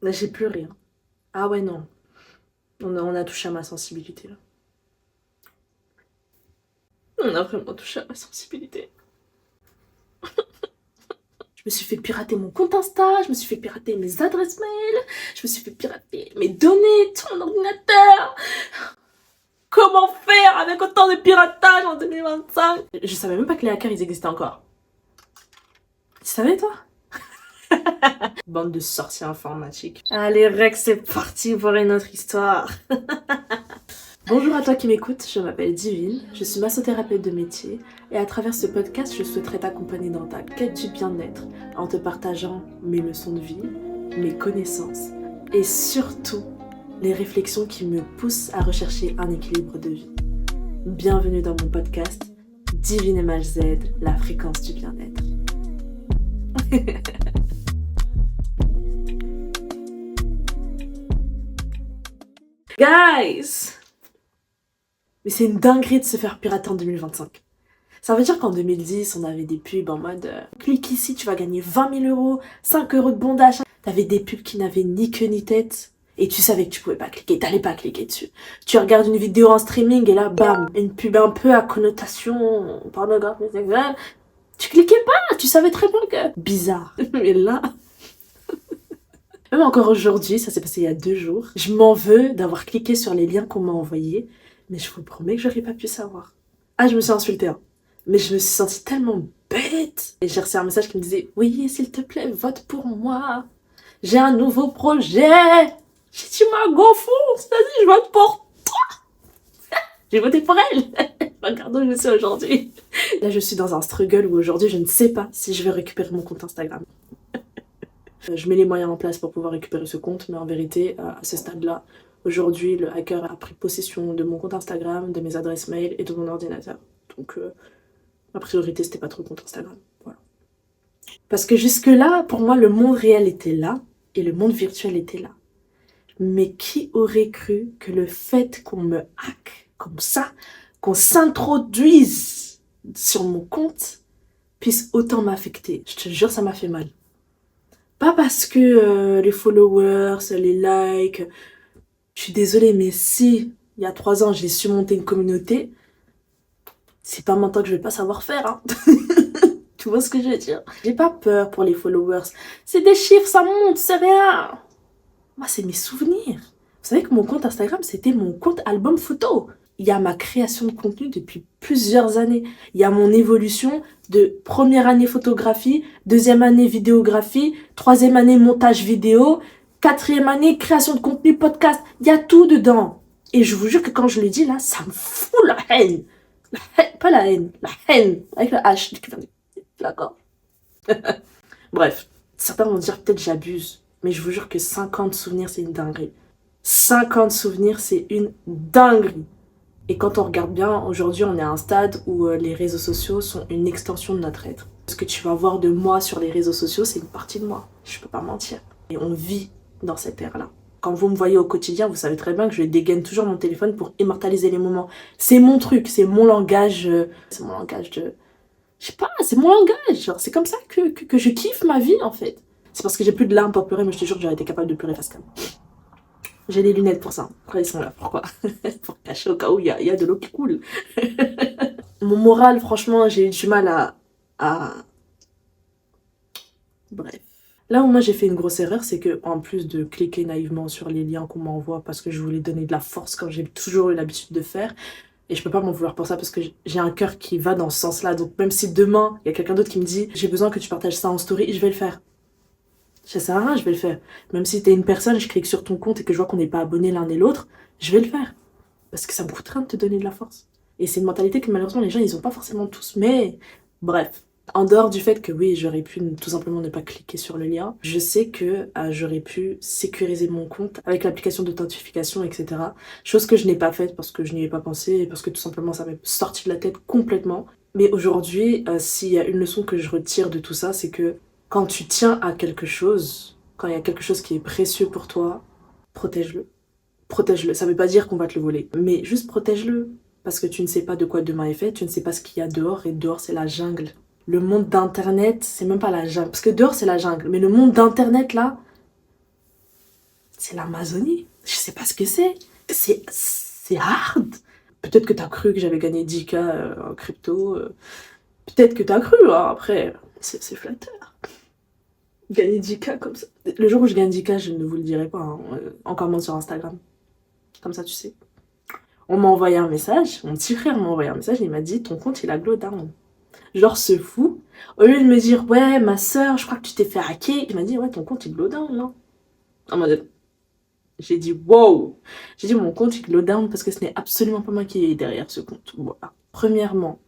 Là, j'ai pleuré. Hein. Ah ouais, non. On a touché à ma sensibilité, là. On a vraiment touché à ma sensibilité. Je me suis fait pirater mon compte Insta, je me suis fait pirater mes adresses mail, je me suis fait pirater mes données, ton ordinateur. Comment faire avec autant de piratage en 2025? Je savais même pas que les hackers, ils existaient encore. Tu savais, toi? Bande de sorciers informatiques. Allez, Rex, c'est parti pour une autre histoire. Bonjour à toi qui m'écoutes, je m'appelle Divine, je suis massothérapeute de métier et à travers ce podcast, je souhaiterais t'accompagner dans ta quête du bien-être en te partageant mes leçons de vie, mes connaissances et surtout les réflexions qui me poussent à rechercher un équilibre de vie. Bienvenue dans mon podcast Divine et MHZ, la fréquence du bien-être. Guys! Mais c'est une dinguerie de se faire pirater en 2025. Ça veut dire qu'en 2010, on avait des pubs en mode clique ici, tu vas gagner 20 000 euros, 5 euros de bon d'achat. T'avais des pubs qui n'avaient ni queue ni tête. Et tu savais que tu pouvais pas cliquer, t'allais pas cliquer dessus. Tu regardes une vidéo en streaming et là, bam, une pub un peu à connotation pornographique sexuelle. Tu cliquais pas, tu savais très bien que... Bizarre. Mais là... Même encore aujourd'hui, ça s'est passé il y a 2 jours, je m'en veux d'avoir cliqué sur les liens qu'on m'a envoyés, mais je vous promets que j'aurais pas pu savoir. Ah, je me suis insultée, hein. Mais je me suis sentie tellement bête. Et j'ai reçu un message qui me disait « Oui, s'il te plaît, vote pour moi. J'ai un nouveau projet. » J'ai dit « Ma go fonce, vas-y, je vote pour toi. » J'ai voté pour elle. Regarde où je suis aujourd'hui. Là, je suis dans un struggle où aujourd'hui, je ne sais pas si je vais récupérer mon compte Instagram. Je mets les moyens en place pour pouvoir récupérer ce compte, mais en vérité, à ce stade-là, aujourd'hui, le hacker a pris possession de mon compte Instagram, de mes adresses mail et de mon ordinateur. Donc, ma priorité, c'était pas trop le compte Instagram. Voilà. Parce que jusque-là, pour moi, le monde réel était là et le monde virtuel était là. Mais qui aurait cru que le fait qu'on me hack comme ça, qu'on s'introduise sur mon compte, puisse autant m'affecter? Je te jure, ça m'a fait mal. Pas parce que les followers, les likes... Je suis désolée, mais si, il y a 3 ans, j'ai su monter une communauté, c'est pas maintenant que je vais pas savoir faire, hein. Tu vois ce que je veux dire? J'ai pas peur pour les followers. C'est des chiffres, ça monte, c'est rien. Moi, c'est mes souvenirs. Vous savez que mon compte Instagram, c'était mon compte album photo. Il y a ma création de contenu depuis plusieurs années. Il y a mon évolution de première année photographie, deuxième année vidéographie, troisième année montage vidéo, quatrième année création de contenu podcast. Il y a tout dedans. Et je vous jure que quand je le dis là, ça me fout la haine. La haine, pas la haine, la haine. Avec le H. D'accord. Bref, certains vont dire peut-être j'abuse. Mais je vous jure que 50 souvenirs, c'est une dinguerie. 50 souvenirs, c'est une dinguerie. Et quand on regarde bien, aujourd'hui, on est à un stade où les réseaux sociaux sont une extension de notre être. Ce que tu vas voir de moi sur les réseaux sociaux, c'est une partie de moi. Je peux pas mentir. Et on vit dans cette ère-là. Quand vous me voyez au quotidien, vous savez très bien que je dégaine toujours mon téléphone pour immortaliser les moments. C'est mon truc, c'est mon langage... c'est mon langage de... Je sais pas, c'est mon langage. Genre, c'est comme ça que je kiffe ma vie, en fait. C'est parce que j'ai plus de larmes pour pleurer, mais je te jure que j'aurais été capable de pleurer face cam. J'ai des lunettes pour ça. Après, ils sont là. Pourquoi? Pour cacher au cas où il y a de l'eau qui coule. Mon moral, franchement, j'ai eu du mal à... Bref. Là où moi j'ai fait une grosse erreur, c'est que en plus de cliquer naïvement sur les liens qu'on m'envoie parce que je voulais donner de la force comme j'ai toujours eu l'habitude de faire, et je peux pas m'en vouloir pour ça parce que j'ai un cœur qui va dans ce sens-là. Donc même si demain, il y a quelqu'un d'autre qui me dit « J'ai besoin que tu partages ça en story », je vais le faire. Ça sert à rien, je vais le faire. Même si t'es une personne, je clique sur ton compte et que je vois qu'on n'est pas abonnés l'un et l'autre, je vais le faire. Parce que ça me coûte rien de te donner de la force. Et c'est une mentalité que malheureusement les gens, ils ont pas forcément tous. Mais bref, en dehors du fait que oui, j'aurais pu tout simplement ne pas cliquer sur le lien, je sais que j'aurais pu sécuriser mon compte avec l'application d'authentification, etc. Chose que je n'ai pas faite parce que je n'y ai pas pensé et parce que tout simplement ça m'est sorti de la tête complètement. Mais aujourd'hui, s'il y a une leçon que je retire de tout ça, c'est que quand tu tiens à quelque chose, quand il y a quelque chose qui est précieux pour toi, protège-le. Protège-le. Ça veut pas dire qu'on va te le voler, mais juste protège-le. Parce que tu ne sais pas de quoi demain est fait, tu ne sais pas ce qu'il y a dehors, et dehors c'est la jungle. Le monde d'internet, c'est même pas la jungle. Parce que dehors c'est la jungle, mais le monde d'internet là, C'est l'Amazonie. Je sais pas ce que c'est. C'est hard. Peut-être que t'as cru que j'avais gagné 10K en crypto. Peut-être que t'as cru, hein. Après, c'est flatteur. Gagner 10K comme ça. Le jour où je gagne 10K, je ne vous le dirai pas, hein. Encore moins sur Instagram. Comme ça, tu sais. On m'a envoyé un message, mon petit frère m'a envoyé un message, il m'a dit ton compte il a glow down. Genre ce fou, au lieu de me dire ouais ma soeur, je crois que tu t'es fait hacker, il m'a dit ouais ton compte il glow down là. En mode, j'ai dit wow, j'ai dit mon compte il glow down parce que ce n'est absolument pas moi qui est derrière ce compte. Voilà. Premièrement,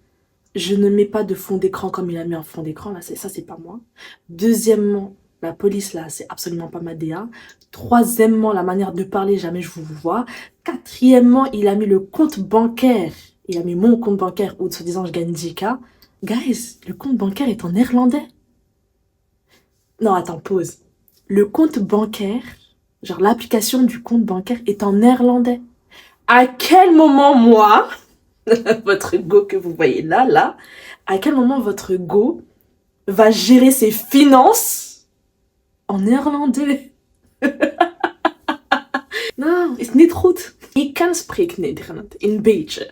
je ne mets pas de fond d'écran comme il a mis un fond d'écran là, ça c'est pas moi. Deuxièmement, la police là, c'est absolument pas ma DA. Troisièmement, la manière de parler, jamais je vous vois. Quatrièmement, il a mis le compte bancaire. Il a mis mon compte bancaire où, soi-disant, je gagne 10K. Guys, le compte bancaire est en néerlandais. Non, attends, pause. Le compte bancaire, genre l'application du compte bancaire est en néerlandais. À quel moment, moi, votre go que vous voyez là, à quel moment votre go va gérer ses finances en néerlandais? Non, is niet goed. Ik kan spreken Nederland, een beetje.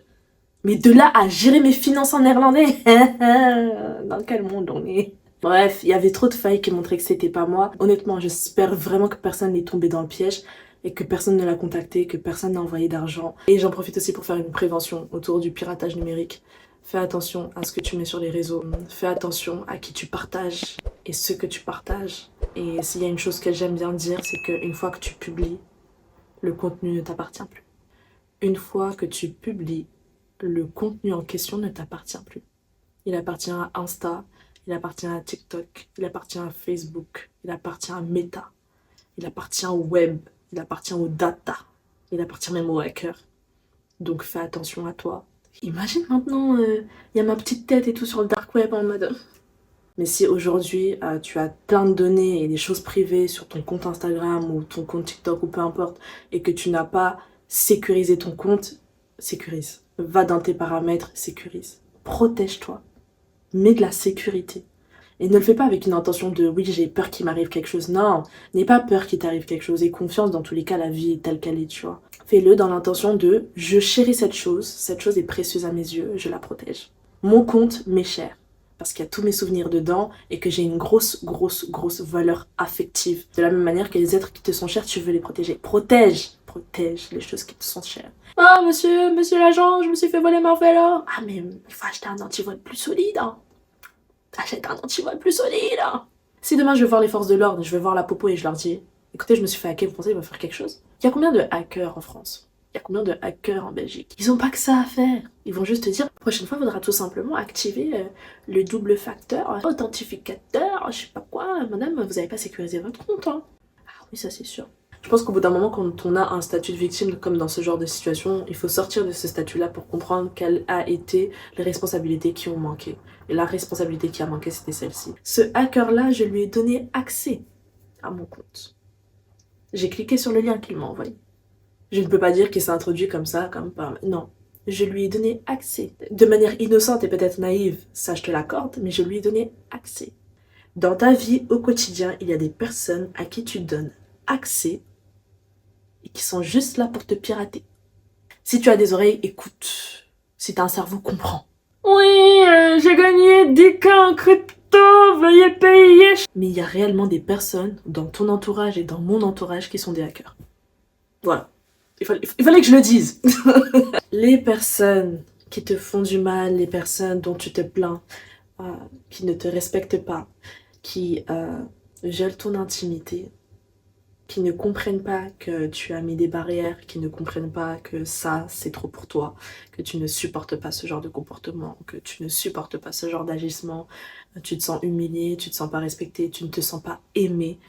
Mais de là à gérer mes finances en néerlandais, dans quel monde on est? Bref, il y avait trop de failles qui montraient que c'était pas moi. Honnêtement, j'espère vraiment que personne n'est tombé dans le piège et que personne ne l'a contacté, que personne n'a envoyé d'argent. Et j'en profite aussi pour faire une prévention autour du piratage numérique. Fais attention à ce que tu mets sur les réseaux. Fais attention à qui tu partages et ce que tu partages. Et s'il y a une chose que j'aime bien dire, c'est qu'une fois que tu publies, le contenu ne t'appartient plus. Une fois que tu publies, le contenu en question ne t'appartient plus. Il appartient à Insta, il appartient à TikTok, il appartient à Facebook, il appartient à Meta, il appartient au web, il appartient aux data, il appartient même aux hackers. Donc fais attention à toi. Imagine maintenant, y a ma petite tête et tout sur le dark web en mode... Mais si aujourd'hui tu as plein de données et des choses privées sur ton compte Instagram ou ton compte TikTok ou peu importe et que tu n'as pas sécurisé ton compte, sécurise. Va dans tes paramètres, sécurise. Protège-toi. Mets de la sécurité. Et ne le fais pas avec une intention de oui j'ai peur qu'il m'arrive quelque chose. Non, n'aie pas peur qu'il t'arrive quelque chose. Aie confiance, dans tous les cas la vie est telle qu'elle est, tu vois. Fais-le dans l'intention de je chéris cette chose est précieuse à mes yeux, je la protège. Mon compte m'est cher. Parce qu'il y a tous mes souvenirs dedans et que j'ai une grosse valeur affective. De la même manière que les êtres qui te sont chers, tu veux les protéger. Protège les choses qui te sont chères. Ah, monsieur l'agent, je me suis fait voler mon vélo. Ah, mais il faut acheter un antivol plus solide, hein. Achète un antivol plus solide, hein. Si demain je vais voir les forces de l'ordre, je vais voir la popo et je leur dis écoutez, je me suis fait hacker, vous pensez qu'ils vont faire quelque chose? Il y a combien de hackers en France? Il y a combien de hackers en Belgique? Ils ont pas que ça à faire. Ils vont juste te dire, la prochaine fois, il faudra tout simplement activer le double facteur, authentificateur, je sais pas quoi. Madame, vous avez pas sécurisé votre compte, hein. Ah oui, ça c'est sûr. Je pense qu'au bout d'un moment, quand on a un statut de victime, comme dans ce genre de situation, il faut sortir de ce statut-là pour comprendre quelles a été les responsabilités qui ont manqué. Et la responsabilité qui a manqué, c'était celle-ci. Ce hacker-là, je lui ai donné accès à mon compte. J'ai cliqué sur le lien qu'il m'a envoyé. Je ne peux pas dire qu'il s'est introduit comme ça, comme par... Non. Je lui ai donné accès. De manière innocente et peut-être naïve, ça je te l'accorde, mais je lui ai donné accès. Dans ta vie, au quotidien, il y a des personnes à qui tu donnes accès et qui sont juste là pour te pirater. Si tu as des oreilles, écoute. Si tu as un cerveau, comprends. Oui, j'ai gagné 10K en crypto, veuillez payer. Mais il y a réellement des personnes dans ton entourage et dans mon entourage qui sont des hackers. Voilà. Il fallait que je le dise. Les personnes qui te font du mal, les personnes dont tu te plains, qui ne te respectent pas, qui gèlent ton intimité, qui ne comprennent pas que tu as mis des barrières, qui ne comprennent pas que ça, c'est trop pour toi, que tu ne supportes pas ce genre de comportement, que tu ne supportes pas ce genre d'agissement, tu te sens humilié, tu te sens pas respecté, tu ne te sens pas aimé.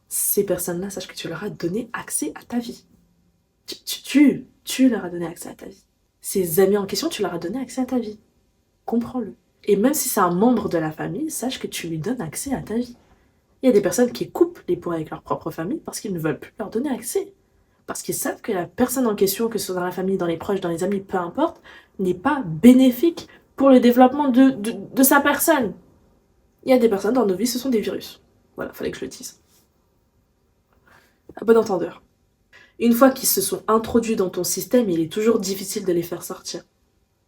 Ces personnes-là, sache que tu leur as donné accès à ta vie. Tu leur as donné accès à ta vie. Ces amis en question, tu leur as donné accès à ta vie. Comprends-le. Et même si c'est un membre de la famille, sache que tu lui donnes accès à ta vie. Il y a des personnes qui coupent les ponts avec leur propre famille parce qu'ils ne veulent plus leur donner accès. Parce qu'ils savent que la personne en question, que ce soit dans la famille, dans les proches, dans les amis, peu importe, n'est pas bénéfique pour le développement de sa personne. Il y a des personnes dans nos vies, ce sont des virus. Voilà, fallait que je le dise. À bon entendeur. Une fois qu'ils se sont introduits dans ton système, il est toujours difficile de les faire sortir.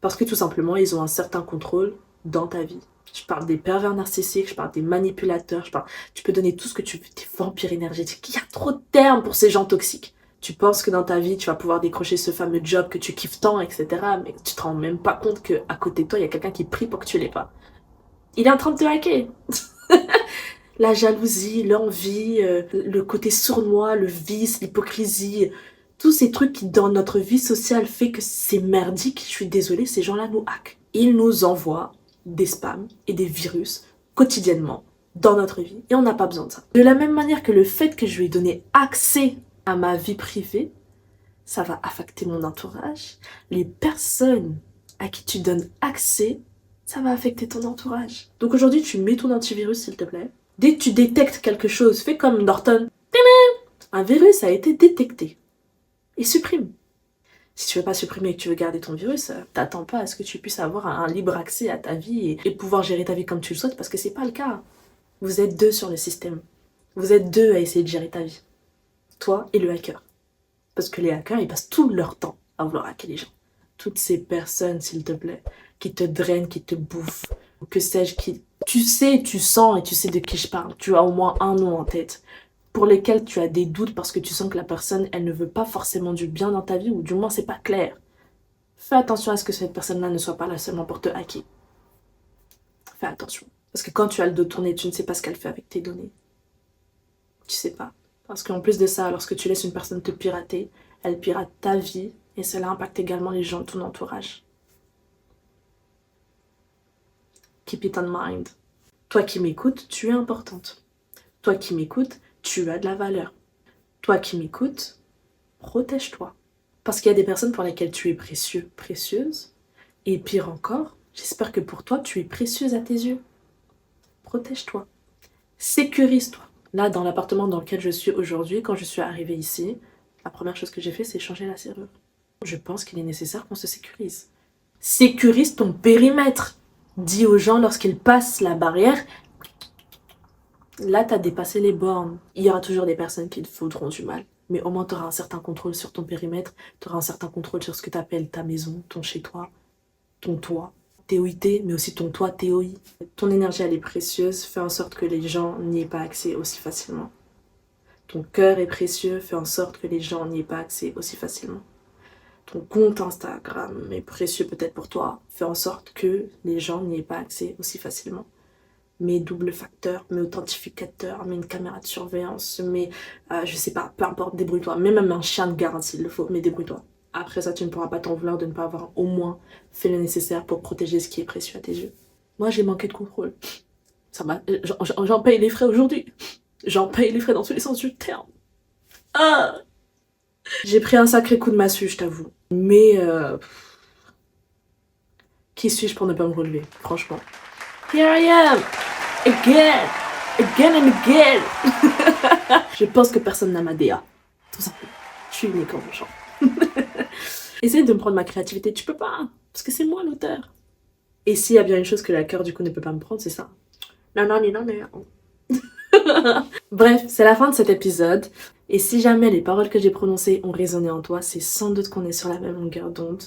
Parce que tout simplement, ils ont un certain contrôle dans ta vie. Je parle des pervers narcissiques, je parle des manipulateurs, tu peux donner tout ce que tu veux, des vampires énergétiques. Il y a trop de termes pour ces gens toxiques. Tu penses que dans ta vie, tu vas pouvoir décrocher ce fameux job que tu kiffes tant, etc. Mais tu te rends même pas compte qu'à côté de toi, il y a quelqu'un qui prie pour que tu l'aies pas. Il est en train de te hacker. La jalousie, l'envie, le côté sournois, le vice, l'hypocrisie, tous ces trucs qui dans notre vie sociale fait que c'est merdique, je suis désolée, ces gens-là nous hackent. Ils nous envoient des spams et des virus quotidiennement dans notre vie et on n'a pas besoin de ça. De la même manière que le fait que je lui ai donné accès à ma vie privée, ça va affecter mon entourage. Les personnes à qui tu donnes accès, ça va affecter ton entourage. Donc aujourd'hui, tu mets ton antivirus, s'il te plaît. Dès que tu détectes quelque chose, fais comme Norton. Un virus a été détecté. Et supprime. Si tu veux pas supprimer et que tu veux garder ton virus, t'attends pas à ce que tu puisses avoir un libre accès à ta vie et pouvoir gérer ta vie comme tu le souhaites, parce que c'est pas le cas. Vous êtes deux sur le système. Vous êtes deux à essayer de gérer ta vie. Toi et le hacker. Parce que les hackers, ils passent tout leur temps à vouloir hacker les gens. Toutes ces personnes, s'il te plaît, qui te drainent, qui te bouffent, ou que sais-je, qui... Tu sais, tu sens et tu sais de qui je parle. Tu as au moins un nom en tête pour lesquels tu as des doutes parce que tu sens que la personne, elle ne veut pas forcément du bien dans ta vie, ou du moins c'est pas clair. Fais attention à ce que cette personne-là ne soit pas là seulement pour te hacker. Fais attention. Parce que quand tu as le dos tourné, tu ne sais pas ce qu'elle fait avec tes données. Tu sais pas. Parce qu'en plus de ça, lorsque tu laisses une personne te pirater, elle pirate ta vie et cela impacte également les gens de ton entourage. Keep it on mind. Toi qui m'écoutes, tu es importante. Toi qui m'écoutes, tu as de la valeur. Toi qui m'écoutes, protège-toi. Parce qu'il y a des personnes pour lesquelles tu es précieux, précieuse. Et pire encore, j'espère que pour toi, tu es précieuse à tes yeux. Protège-toi. Sécurise-toi. Là, dans l'appartement dans lequel je suis aujourd'hui, quand je suis arrivée ici, la première chose que j'ai fait, c'est changer la serrure. Je pense qu'il est nécessaire qu'on se sécurise. Sécurise ton périmètre. Dis aux gens lorsqu'ils passent la barrière, là, t'as dépassé les bornes. Il y aura toujours des personnes qui te faudront du mal. Mais au moins, tu auras un certain contrôle sur ton périmètre. Tu auras un certain contrôle sur ce que tu appelles ta maison, ton chez-toi, ton toit. TOIT, mais aussi ton toit TOI. Ton énergie, elle est précieuse. Fais en sorte que les gens n'y aient pas accès aussi facilement. Ton cœur est précieux. Fais en sorte que les gens n'y aient pas accès aussi facilement. Ton compte Instagram est précieux peut-être pour toi. Fais en sorte que les gens n'y aient pas accès aussi facilement. Mes doubles facteurs, mes authentificateurs, mes une caméra de surveillance, je sais pas, peu importe, débrouille-toi. Même un chien de garde s'il le faut, mais débrouille-toi. Après ça, tu ne pourras pas t'en vouloir de ne pas avoir au moins fait le nécessaire pour protéger ce qui est précieux à tes yeux. Moi, j'ai manqué de contrôle. J'en paye les frais aujourd'hui. J'en paye les frais dans tous les sens du terme. Ah, j'ai pris un sacré coup de massue, je t'avoue. Mais, qui suis-je pour ne pas me relever, franchement. Here I am, again and again. Je pense que personne n'a ma DA, tout simplement. Je suis unique en mon genre. Essaye de me prendre ma créativité, tu peux pas, parce que c'est moi l'auteur. Et s'il y a bien une chose que la cœur du coup ne peut pas me prendre, c'est ça. Non. Bref, c'est la fin de cet épisode. Et si jamais les paroles que j'ai prononcées ont résonné en toi, c'est sans doute qu'on est sur la même longueur d'onde.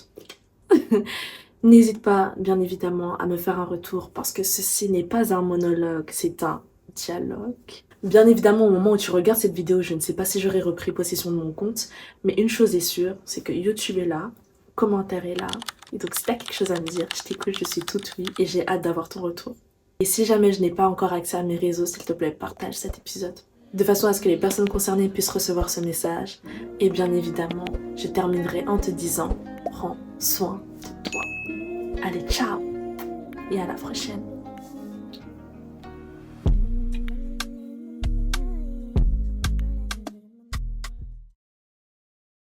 N'hésite pas, bien évidemment, à me faire un retour parce que ceci n'est pas un monologue, c'est un dialogue. Bien évidemment, au moment où tu regardes cette vidéo, je ne sais pas si j'aurai repris possession de mon compte, mais une chose est sûre, c'est que YouTube est là, commentaire est là, et donc si t'as quelque chose à me dire, je t'écoute, je suis toute oui, et j'ai hâte d'avoir ton retour. Et si jamais je n'ai pas encore accès à mes réseaux, s'il te plaît, partage cet épisode, de façon à ce que les personnes concernées puissent recevoir ce message. Et bien évidemment, je terminerai en te disant, prends soin de toi. Allez, ciao et à la prochaine.